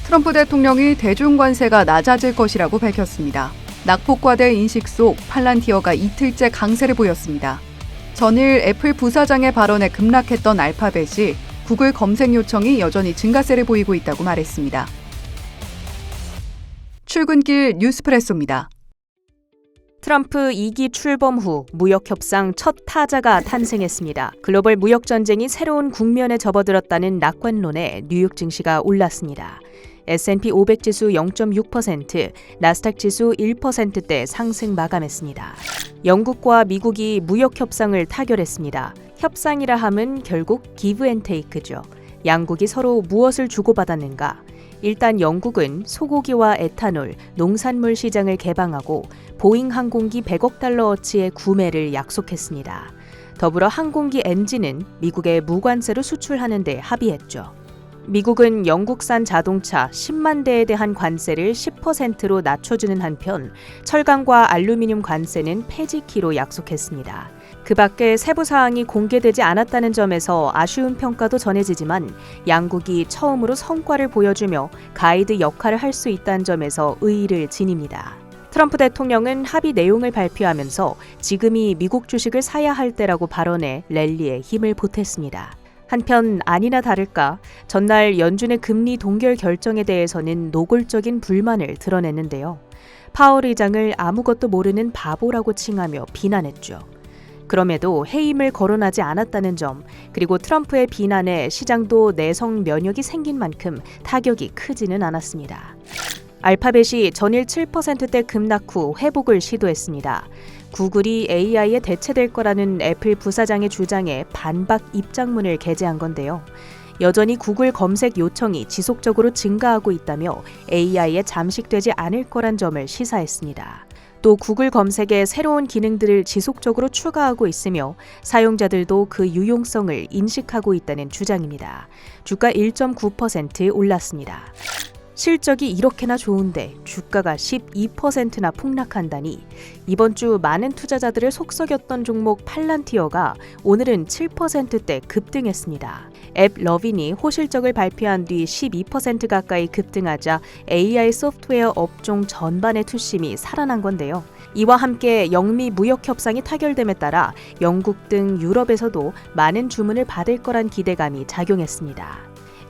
트럼프 대통령이 대중관세가 낮아질 것이라고 밝혔습니다. 낙폭과대 인식 속 팔란티어가 이틀째 강세를 보였습니다. 전일 애플 부사장의 발언에 급락했던 알파벳이 구글 검색 요청이 여전히 증가세를 보이고 있다고 말했습니다. 출근길 뉴스프레소입니다. 트럼프 2기 출범 후 무역협상 첫 타자가 탄생했습니다. 글로벌 무역전쟁이 새로운 국면에 접어들었다는 낙관론에 뉴욕 증시가 올랐습니다. S&P 500 지수 0.6%, 나스닥 지수 1%대 상승 마감했습니다. 영국과 미국이 무역협상을 타결했습니다. 협상이라 함은 결국 기브 앤 테이크죠. 양국이 서로 무엇을 주고받았는가? 일단 영국은 소고기와 에탄올, 농산물 시장을 개방하고 보잉 항공기 100억 달러어치의 구매를 약속했습니다. 더불어 항공기 엔진은 미국에 무관세로 수출하는 데 합의했죠. 미국은 영국산 자동차 10만 대에 대한 관세를 10%로 낮춰주는 한편 철강과 알루미늄 관세는 폐지키로 약속했습니다. 그 밖에 세부 사항이 공개되지 않았다는 점에서 아쉬운 평가도 전해지지만 양국이 처음으로 성과를 보여주며 가이드 역할을 할 수 있다는 점에서 의의를 지닙니다. 트럼프 대통령은 합의 내용을 발표하면서 지금이 미국 주식을 사야 할 때라고 발언해 랠리에 힘을 보탰습니다. 한편 아니나 다를까 전날 연준의 금리 동결 결정에 대해서는 노골적인 불만을 드러냈는데요. 파월 의장을 아무것도 모르는 바보라고 칭하며 비난했죠. 그럼에도 해임을 거론하지 않았다는 점, 그리고 트럼프의 비난에 시장도 내성 면역이 생긴 만큼 타격이 크지는 않았습니다. 알파벳이 전일 7%대 급락 후 회복을 시도했습니다. 구글이 AI에 대체될 거라는 애플 부사장의 주장에 반박 입장문을 게재한 건데요. 여전히 구글 검색 요청이 지속적으로 증가하고 있다며 AI에 잠식되지 않을 거란 점을 시사했습니다. 또 구글 검색에 새로운 기능들을 지속적으로 추가하고 있으며 사용자들도 그 유용성을 인식하고 있다는 주장입니다. 주가 1.9% 올랐습니다. 실적이 이렇게나 좋은데 주가가 12%나 폭락한다니 이번 주 많은 투자자들을 속썩였던 종목 팔란티어가 오늘은 7%대 급등했습니다. 앱 러빈이 호실적을 발표한 뒤 12% 가까이 급등하자 AI 소프트웨어 업종 전반의 투심이 살아난 건데요. 이와 함께 영미 무역 협상이 타결됨에 따라 영국 등 유럽에서도 많은 주문을 받을 거란 기대감이 작용했습니다.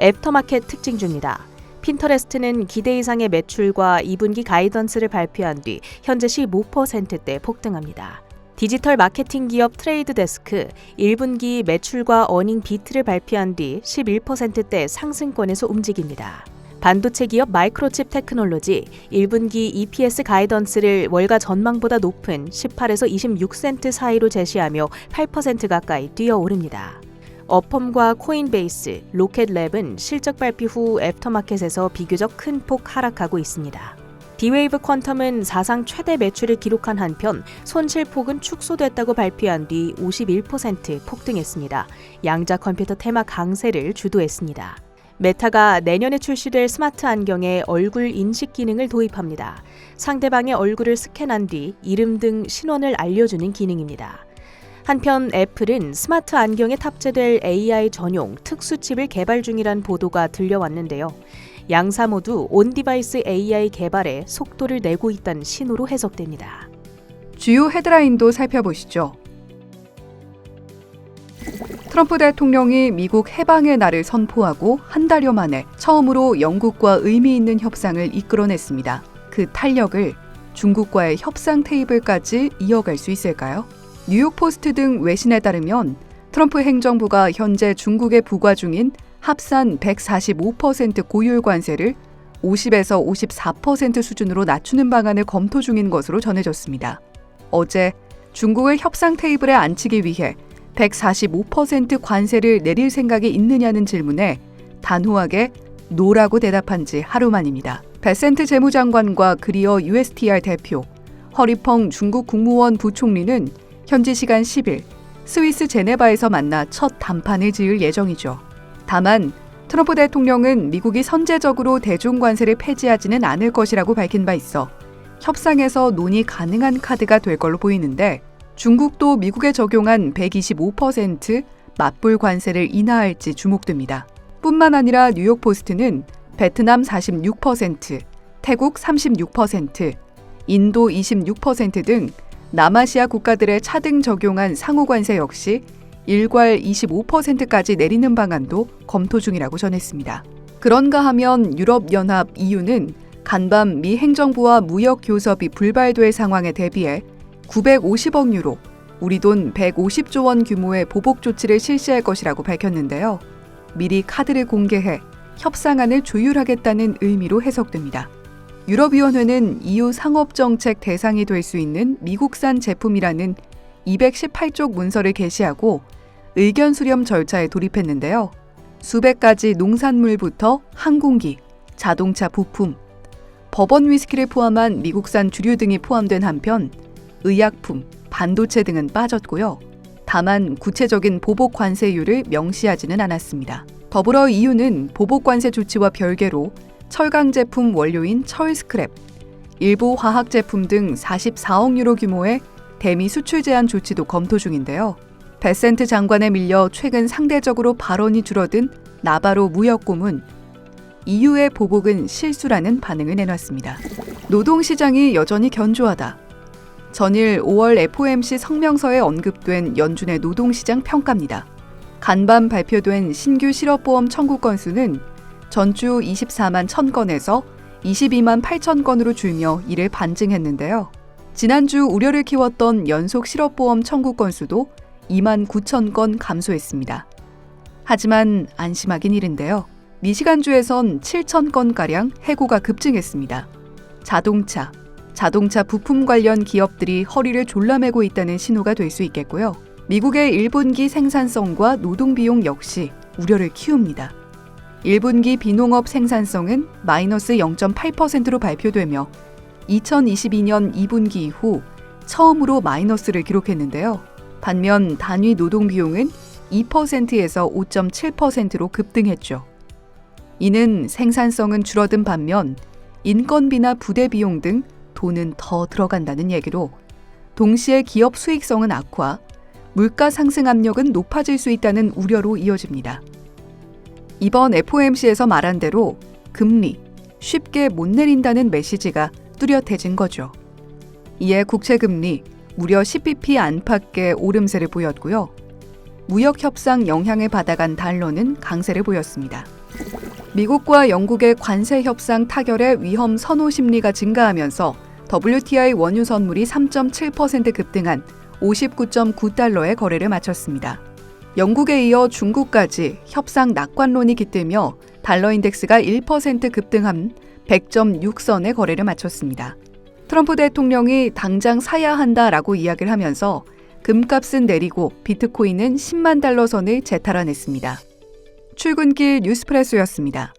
애프터마켓 특징주입니다. 핀터레스트는 기대 이상의 매출과 2분기 가이던스를 발표한 뒤 현재 15%대 폭등합니다. 디지털 마케팅 기업 트레이드 데스크 1분기 매출과 어닝 비트를 발표한 뒤 11%대 상승권에서 움직입니다. 반도체 기업 마이크로칩 테크놀로지 1분기 EPS 가이던스를 월가 전망보다 높은 18에서 26센트 사이로 제시하며 8% 가까이 뛰어오릅니다. 어펌과 코인베이스, 로켓랩은 실적 발표 후 애프터마켓에서 비교적 큰 폭 하락하고 있습니다. D-Wave 퀀텀은 사상 최대 매출을 기록한 한편 손실폭은 축소됐다고 발표한 뒤 51% 폭등했습니다. 양자 컴퓨터 테마 강세를 주도했습니다. 메타가 내년에 출시될 스마트 안경에 얼굴 인식 기능을 도입합니다. 상대방의 얼굴을 스캔한 뒤 이름 등 신원을 알려주는 기능입니다. 한편 애플은 스마트 안경에 탑재될 AI 전용 특수칩을 개발 중이란 보도가 들려왔는데요. 양사 모두 온디바이스 AI 개발에 속도를 내고 있다는 신호로 해석됩니다. 주요 헤드라인도 살펴보시죠. 트럼프 대통령이 미국 해방의 날을 선포하고 한 달여 만에 처음으로 영국과 의미 있는 협상을 이끌어냈습니다. 그 탄력을 중국과의 협상 테이블까지 이어갈 수 있을까요? 뉴욕 포스트 등 외신에 따르면 트럼프 행정부가 현재 중국에 부과 중인 합산 145% 고율 관세를 50에서 54% 수준으로 낮추는 방안을 검토 중인 것으로 전해졌습니다. 어제 중국을 협상 테이블에 앉히기 위해 145% 관세를 내릴 생각이 있느냐는 질문에 단호하게 노라고 대답한 지 하루 만입니다. 베센트 재무장관과 그리어 USTR 대표, 허리펑 중국 국무원 부총리는 현지 시간 10일 스위스 제네바에서 만나 첫 담판을 지을 예정이죠. 다만 트럼프 대통령은 미국이 선제적으로 대중관세를 폐지하지는 않을 것이라고 밝힌 바 있어 협상에서 논의 가능한 카드가 될 걸로 보이는데 중국도 미국에 적용한 125% 맞불 관세를 인하할지 주목됩니다. 뿐만 아니라 뉴욕 포스트는 베트남 46%, 태국 36%, 인도 26% 등 남아시아 국가들의 차등 적용한 상호관세 역시 일괄 25%까지 내리는 방안도 검토 중이라고 전했습니다. 그런가 하면 유럽연합 EU는 간밤 미 행정부와 무역 교섭이 불발될 상황에 대비해 950억 유로, 우리 돈 150조 원 규모의 보복 조치를 실시할 것이라고 밝혔는데요. 미리 카드를 공개해 협상안을 조율하겠다는 의미로 해석됩니다. 유럽위원회는 EU 상업정책 대상이 될 수 있는 미국산 제품이라는 218쪽 문서를 게시하고 의견 수렴 절차에 돌입했는데요. 수백 가지 농산물부터 항공기, 자동차 부품, 버번 위스키를 포함한 미국산 주류 등이 포함된 한편 의약품, 반도체 등은 빠졌고요. 다만 구체적인 보복 관세율을 명시하지는 않았습니다. 더불어 EU는 보복 관세 조치와 별개로 철강 제품 원료인 철 스크랩, 일부 화학 제품 등 44억 유로 규모의 대미 수출 제한 조치도 검토 중인데요. 베센트 장관에 밀려 최근 상대적으로 발언이 줄어든 나바로 무역고문, EU의 보복은 실수라는 반응을 내놨습니다. 노동시장이 여전히 견조하다. 전일 5월 FOMC 성명서에 언급된 연준의 노동시장 평가입니다. 간밤 발표된 신규 실업보험 청구 건수는 전주 24만 1000건에서 22만 8천 건으로 줄며 이를 반증했는데요. 지난주 우려를 키웠던 연속 실업보험 청구 건수도 2만 9천 건 감소했습니다. 하지만 안심하긴 이른데요. 미시간주에선 7천 건가량 해고가 급증했습니다. 자동차 부품 관련 기업들이 허리를 졸라매고 있다는 신호가 될 수 있겠고요. 미국의 1분기 생산성과 노동비용 역시 우려를 키웁니다. 1분기 비농업 생산성은 마이너스 0.8%로 발표되며 2022년 2분기 이후 처음으로 마이너스를 기록했는데요. 반면 단위 노동비용은 2%에서 5.7%로 급등했죠. 이는 생산성은 줄어든 반면 인건비나 부대 비용 등 돈은 더 들어간다는 얘기로 동시에 기업 수익성은 악화, 물가 상승 압력은 높아질 수 있다는 우려로 이어집니다. 이번 FOMC에서 말한 대로 금리 쉽게 못 내린다는 메시지가 뚜렷해진 거죠. 이에 국채금리 무려 10bp 안팎의 오름세를 보였고요. 무역협상 영향을 받아간 달러는 강세를 보였습니다. 미국과 영국의 관세 협상 타결의 위험 선호 심리가 증가하면서 WTI 원유 선물이 3.7% 급등한 59.9달러의 거래를 마쳤습니다. 영국에 이어 중국까지 협상 낙관론이 깃들며 달러 인덱스가 1% 급등한 100.6선의 거래를 마쳤습니다. 트럼프 대통령이 당장 사야 한다라고 이야기를 하면서 금값은 내리고 비트코인은 10만 달러 선을 재탈환했습니다. 출근길 뉴스프레소였습니다.